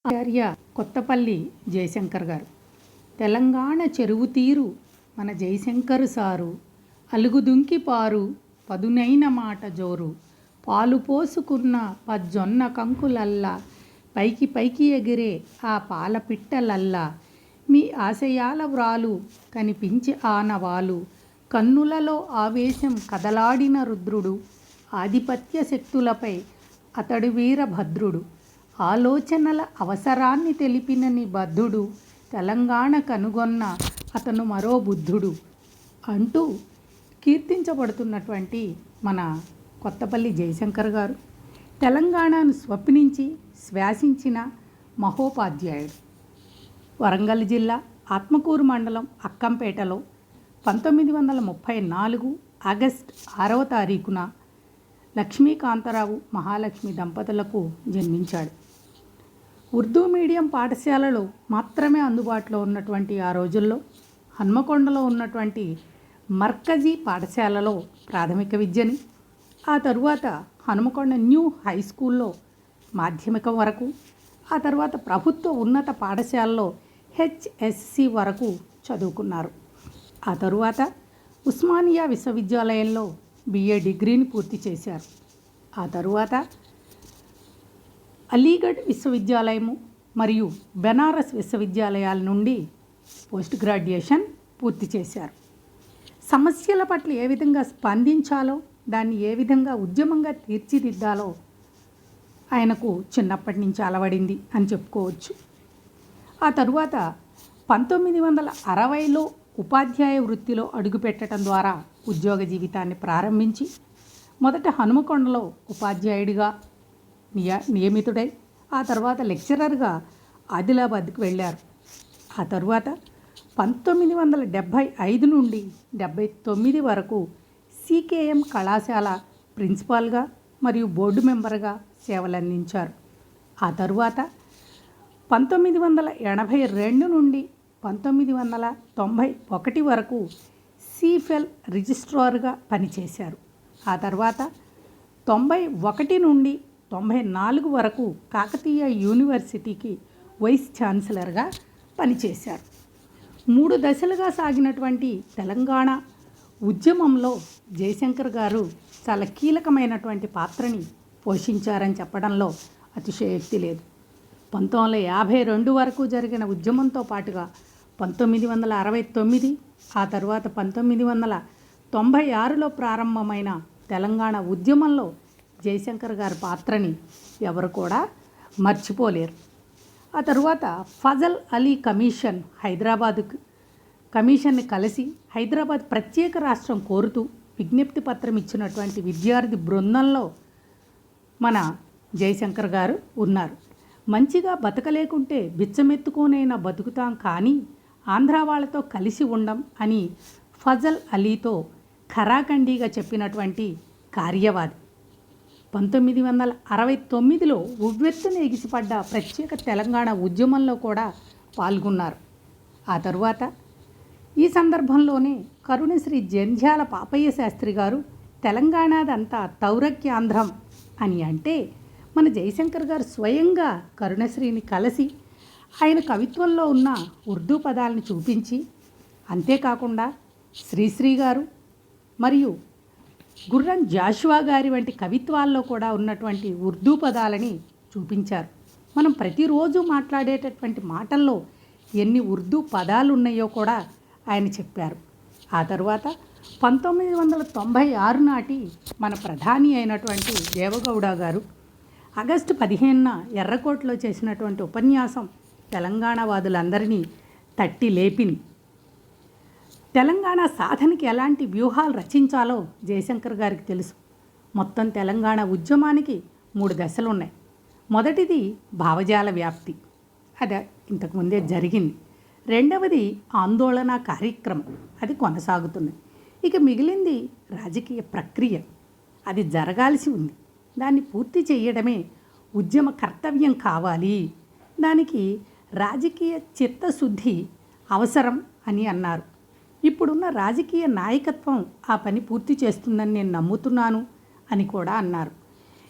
ఆచార్య కొత్తపల్లి జయశంకర్ గారు. తెలంగాణ చెరువు తీరు మన జయశంకరు సారు, అలుగుదుంకి పారు పదునైన మాట జోరు, పాలు పోసుకున్న పజ్జొన్న కంకులల్లా, పైకి పైకి ఎగిరే ఆ పాల పిట్టలల్లా, మీ ఆశయాల వ్రాలు కనిపించి ఆనవాలు, కన్నులలో ఆవేశం కదలాడిన రుద్రుడు, ఆధిపత్య శక్తులపై అతడు వీరభద్రుడు, ఆలోచనల అవసరాన్ని తెలిపిన నిబద్ధుడు, తెలంగాణ కనుగొన్న అతను మరో బుద్ధుడు అంటూ కీర్తించబడుతున్నటువంటి మన కొత్తపల్లి జయశంకర్ గారు తెలంగాణను స్వప్నించి శ్వాసించిన మహోపాధ్యాయుడు. వరంగల్ జిల్లా ఆత్మకూరు మండలం అక్కంపేటలో 1934 ఆగస్టు 6వ తారీఖున లక్ష్మీకాంతరావు మహాలక్ష్మి దంపతులకు జన్మించాడు. ఉర్దూ మీడియం పాఠశాలలో మాత్రమే అందుబాటులో ఉన్నటువంటి ఆ రోజుల్లో హన్మకొండలో ఉన్నటువంటి మర్కజీ పాఠశాలలో ప్రాథమిక విద్యని, ఆ తరువాత హనుమకొండ న్యూ హై స్కూల్లో మాధ్యమికం వరకు, ఆ తర్వాత ప్రభుత్వ ఉన్నత పాఠశాలలో హెచ్ఎస్సి వరకు చదువుకున్నారు. ఆ తరువాత ఉస్మానియా విశ్వవిద్యాలయంలో బిఏ డిగ్రీని పూర్తి చేశారు. ఆ తరువాత అలీగఢ్ విశ్వవిద్యాలయము మరియు బెనారస్ విశ్వవిద్యాలయాల నుండి పోస్ట్ గ్రాడ్యుయేషన్ పూర్తి చేశారు. సమస్యల పట్ల ఏ విధంగా స్పందించాలో, దాన్ని ఏ విధంగా ఉద్యమంగా తీర్చిదిద్దాలో ఆయనకు చిన్నప్పటి నుంచి అలవడింది అని చెప్పుకోవచ్చు. ఆ తరువాత 1960లో ఉపాధ్యాయ వృత్తిలో అడుగుపెట్టడం ద్వారా ఉద్యోగ జీవితాన్ని ప్రారంభించి మొదట హనుమకొండలో ఉపాధ్యాయుడిగా నియమితుడై ఆ తర్వాత లెక్చరర్గా ఆదిలాబాద్కు వెళ్ళారు. ఆ తరువాత 1975 నుండి 79 వరకు సికేఎం కళాశాల ప్రిన్సిపాల్గా మరియు బోర్డు మెంబర్గా సేవలందించారు. ఆ తరువాత 1982 నుండి 1991 వరకు సిఫెల్ రిజిస్ట్రార్గా పనిచేశారు. ఆ తర్వాత 91 నుండి 94 వరకు కాకతీయ యూనివర్సిటీకి వైస్ ఛాన్సలర్గా పనిచేశారు. 3 దశలుగా సాగినటువంటి తెలంగాణ ఉద్యమంలో జయశంకర్ గారు చాలా కీలకమైనటువంటి పాత్రని పోషించారని చెప్పడంలో అతిశయోక్తి లేదు. 1952 వరకు జరిగిన ఉద్యమంతో పాటుగా 1969, ఆ తర్వాత 1996లో ప్రారంభమైన తెలంగాణ ఉద్యమంలో జయశంకర్ గారి పాత్రని ఎవరు కూడా మర్చిపోలేరు. ఆ తరువాత ఫజల్ అలీ కమిషన్ కమిషన్ని కలిసి హైదరాబాద్ ప్రత్యేక రాష్ట్రం కోరుతూ విజ్ఞప్తి పత్రం ఇచ్చినటువంటి విద్యార్థి బృందంలో మన జయశంకర్ గారు ఉన్నారు. మంచిగా బతకలేకుంటే బిచ్చమెత్తుకోనైనా బతుకుతాం, కానీ ఆంధ్ర వాళ్ళతో కలిసి ఉండం అని ఫజల్ అలీతో ఖరాఖండీగా చెప్పినటువంటి కార్యవాది. 1969లో ఉవ్వెత్తున ఎగిసిపడ్డ ప్రత్యేక తెలంగాణ ఉద్యమంలో కూడా పాల్గొన్నారు. ఆ తరువాత ఈ సందర్భంలోనే కరుణశ్రీ జంధ్యాల పాపయ్య శాస్త్రి గారు తెలంగాణదంతా తౌరక్యాంధ్రం అని అంటే మన జయశంకర్ గారు స్వయంగా కరుణశ్రీని కలిసి ఆయన కవిత్వంలో ఉన్న ఉర్దూ పదాలను చూపించి, అంతేకాకుండా శ్రీశ్రీ గారు మరియు గుర్రం జాషువా గారి వంటి కవిత్వాల్లో కూడా ఉన్నటువంటి ఉర్దూ పదాలని చూపించారు. మనం ప్రతిరోజు మాట్లాడేటటువంటి మాటల్లో ఎన్ని ఉర్దూ పదాలు ఉన్నాయో కూడా ఆయన చెప్పారు. ఆ తరువాత 1996 నాటి మన ప్రధాని అయినటువంటి దేవగౌడ గారు ఆగస్టు 15న ఎర్రకోటలో చేసినటువంటి ఉపన్యాసం తెలంగాణవాదులందరినీ తట్టి లేపింది. తెలంగాణ సాధనకి ఎలాంటి వ్యూహాలు రచించాలో జయశంకర్ గారికి తెలుసు. మొత్తం తెలంగాణ ఉద్యమానికి 3 దశలు ఉన్నాయి. మొదటిది భావజాల వ్యాప్తి, అది ఇంతకుముందే జరిగింది. రెండవది ఆందోళన కార్యక్రమం, అది కొనసాగుతుంది. ఇక మిగిలింది రాజకీయ ప్రక్రియ, అది జరగాల్సి ఉంది. దాన్ని పూర్తి చేయడమే ఉద్యమ కర్తవ్యం కావాలి. దానికి రాజకీయ చిత్తశుద్ధి అవసరం అని అన్నారు. ఇప్పుడున్న రాజకీయ నాయకత్వం ఆ పని పూర్తి చేస్తుందని నేను నమ్ముతున్నాను అని కూడా అన్నారు.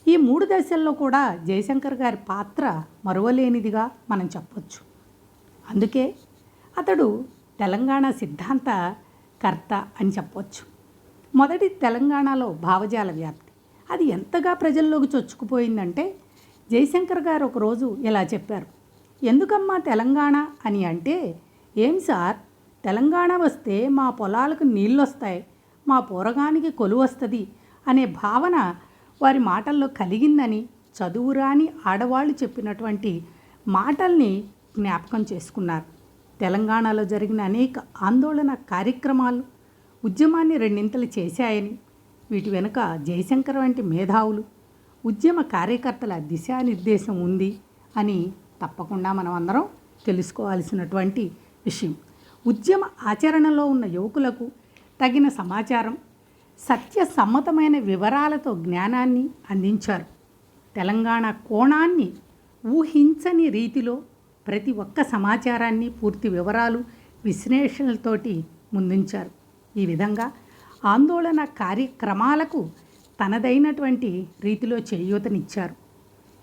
ఈ 3 దశల్లో కూడా జయశంకర్ గారి పాత్ర మరువలేనిదిగా మనం చెప్పొచ్చు. అందుకే అతడు తెలంగాణ సిద్ధాంత కర్త అని చెప్పొచ్చు. మొదటి తెలంగాణలో భావజాల వ్యాప్తి అది ఎంతగా ప్రజల్లోకి చొచ్చుకుపోయిందంటే జయశంకర్ గారు ఒకరోజు ఇలా చెప్పారు. ఎందుకమ్మా తెలంగాణ అని అంటే, ఏం సార్ తెలంగాణ వస్తే మా పొలాలకు నీళ్ళు వస్తాయి, మా పోరగానికి కొలువు వస్తుంది అనే భావన వారి మాటల్లో కలిగిందని చదువురాని ఆడవాళ్ళు చెప్పినటువంటి మాటల్ని జ్ఞాపకం చేసుకున్నారు. తెలంగాణలో జరిగిన అనేక ఆందోళన కార్యక్రమాలు ఉద్యమాన్ని రెండింతలు చేశాయని, వీటి వెనుక జయశంకర్ వంటి మేధావులు ఉద్యమ కార్యకర్తల దిశానిర్దేశం ఉంది అని తప్పకుండా మనం అందరం తెలుసుకోవాల్సినటువంటి విషయం. ఉద్యమ ఆచరణలో ఉన్న యువకులకు తగిన సమాచారం, సత్యసమ్మతమైన వివరాలతో జ్ఞానాన్ని అందించారు. తెలంగాణ కోణాన్ని ఊహించని రీతిలో ప్రతి ఒక్క సమాచారాన్ని పూర్తి వివరాలు విశ్లేషణలతోటి ముందుంచారు. ఈ విధంగా ఆందోళన కార్యక్రమాలకు తనదైనటువంటి రీతిలో చేయూతనిచ్చారు.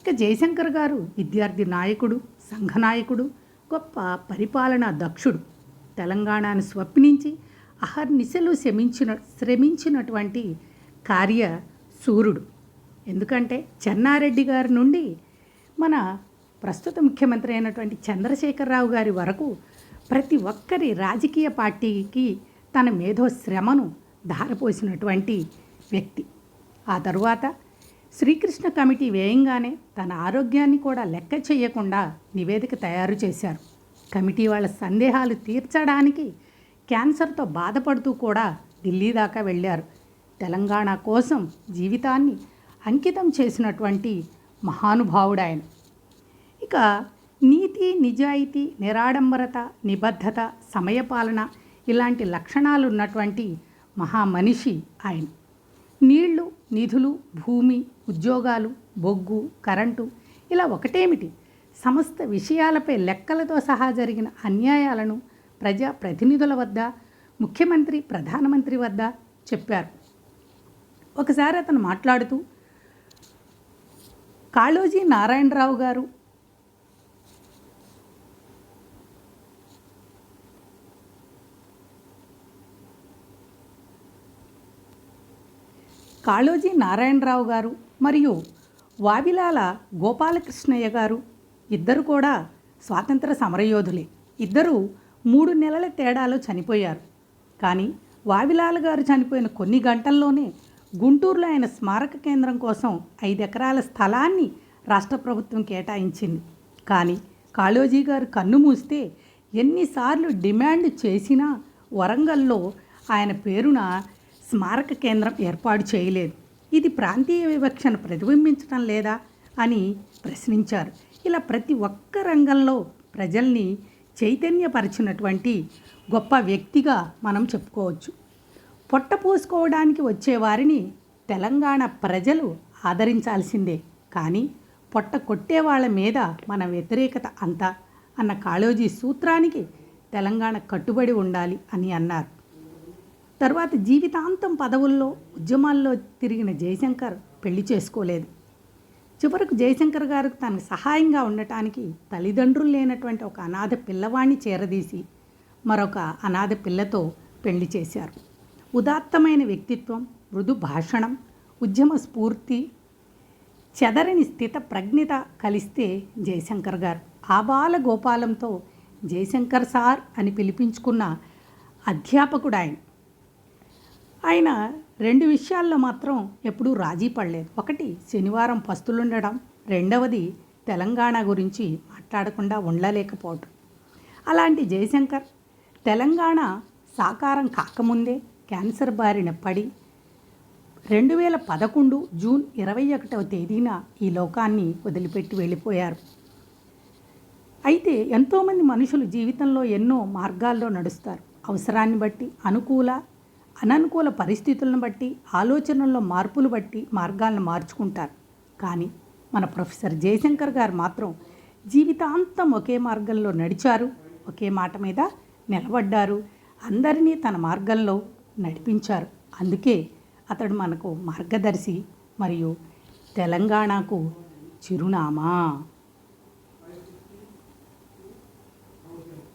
ఇక జయశంకర్ గారు విద్యార్థి నాయకుడు, సంఘ నాయకుడు, గొప్ప పరిపాలనా దక్షుడు. తెలంగాణను స్వప్నించి అహర్నిశలు శ్రమించినటువంటి కార్యశూరుడు. ఎందుకంటే చెన్నారెడ్డి గారి నుండి మన ప్రస్తుత ముఖ్యమంత్రి అయినటువంటి చంద్రశేఖరరావు గారి వరకు ప్రతి ఒక్కరి రాజకీయ పార్టీకి తన మేధో శ్రమను ధారపోసినటువంటి వ్యక్తి. ఆ తరువాత శ్రీకృష్ణ కమిటీ వేయంగానే తన ఆరోగ్యాన్ని కూడా లెక్క చేయకుండా నివేదిక తయారు చేశారు. కమిటీ వాళ్ళ సందేహాలు తీర్చడానికి క్యాన్సర్తో బాధపడుతూ కూడా ఢిల్లీ దాకా వెళ్ళారు. తెలంగాణ కోసం జీవితాన్ని అంకితం చేసినటువంటి మహానుభావుడు ఆయన. ఇక నీతి, నిజాయితీ, నిరాడంబరత, నిబద్ధత, సమయపాలన ఇలాంటి లక్షణాలు ఉన్నటువంటి మహామనిషి ఆయన. నీళ్లు, నిధులు, భూమి, ఉద్యోగాలు, బొగ్గు, కరెంటు ఇలా ఒకటేమిటి, సమస్త విషయాలపై లెక్కలతో సహా జరిగిన అన్యాయాలను ప్రజాప్రతినిధుల వద్ద, ముఖ్యమంత్రి, ప్రధానమంత్రి వద్ద చెప్పారు. ఒకసారి అతను మాట్లాడుతూ కాళోజీ నారాయణరావు గారు మరియు వావిలాల గోపాలకృష్ణయ్య గారు ఇద్దరు కూడా స్వాతంత్ర సమరయోధులే. ఇద్దరు 3 నెలల తేడాలో చనిపోయారు. కానీ వావిలాల గారు చనిపోయిన కొన్ని గంటల్లోనే గుంటూరులో ఆయన స్మారక కేంద్రం కోసం 5 ఎకరాల స్థలాన్ని రాష్ట్ర ప్రభుత్వం కేటాయించింది. కానీ కాళోజీ గారు కన్ను మూస్తే ఎన్నిసార్లు డిమాండ్ చేసినా వరంగల్లో ఆయన పేరున స్మారక కేంద్రం ఏర్పాటు చేయలేదు. ఇది ప్రాంతీయ వివక్షను ప్రతిబింబించడం లేదా అని ప్రశ్నించారు. ఇలా ప్రతి ఒక్క రంగంలో ప్రజల్ని చైతన్యపరిచినటువంటి గొప్ప వ్యక్తిగా మనం చెప్పుకోవచ్చు. పొట్ట పోసుకోవడానికి వచ్చేవారిని తెలంగాణ ప్రజలు ఆదరించాల్సిందే, కానీ పొట్ట కొట్టే వాళ్ళ మీద మన వ్యతిరేకత అంతా అన్న కాళోజీ సూత్రానికి తెలంగాణ కట్టుబడి ఉండాలి అని అన్నారు. తర్వాత జీవితాంతం పదవుల్లో, ఉద్యమాల్లో తిరిగిన జయశంకర్ పెళ్లి చేసుకోలేదు. చివరకు జయశంకర్ గారికి తనకు సహాయంగా ఉండటానికి తల్లిదండ్రులు లేనటువంటి ఒక అనాథ పిల్లవాడిని చేరదీసి మరొక అనాథ పిల్లతో పెళ్లి చేశారు. ఉదాత్తమైన వ్యక్తిత్వం, మృదు భాషణం, ఉద్యమ స్ఫూర్తి, చెదరని స్థిత ప్రజ్ఞత కలిస్తే జయశంకర్ గారు. ఆబాల గోపాలంతో జయశంకర్ సార్ అని పిలిపించుకున్న అధ్యాపకుడు ఆయన. ఆయన 2 విషయాల్లో మాత్రం ఎప్పుడూ రాజీ పడలేదు. ఒకటి శనివారం పస్తులుండడం, రెండవది తెలంగాణ గురించి మాట్లాడకుండా ఉండలేకపోవటం. అలాంటి జయశంకర్ తెలంగాణ సాకారం కాకముందే క్యాన్సర్ బారిన పడి 2011 జూన్ 21వ తేదీన ఈ లోకాన్ని వదిలిపెట్టి వెళ్ళిపోయారు. అయితే ఎంతోమంది మనుషులు జీవితంలో ఎన్నో మార్గాల్లో నడుస్తారు. అవసరాన్ని బట్టి, అననుకూల పరిస్థితులను బట్టి, ఆలోచనల్లో మార్పులు బట్టి మార్గాలను మార్చుకుంటారు. కానీ మన ప్రొఫెసర్ జయశంకర్ గారు మాత్రం జీవితాంతం ఒకే మార్గంలో నడిచారు, ఒకే మాట మీద నిలబడ్డారు, అందరినీ తన మార్గంలో నడిపించారు. అందుకే అతడు మనకు మార్గదర్శి మరియు తెలంగాణకు చిరునామా.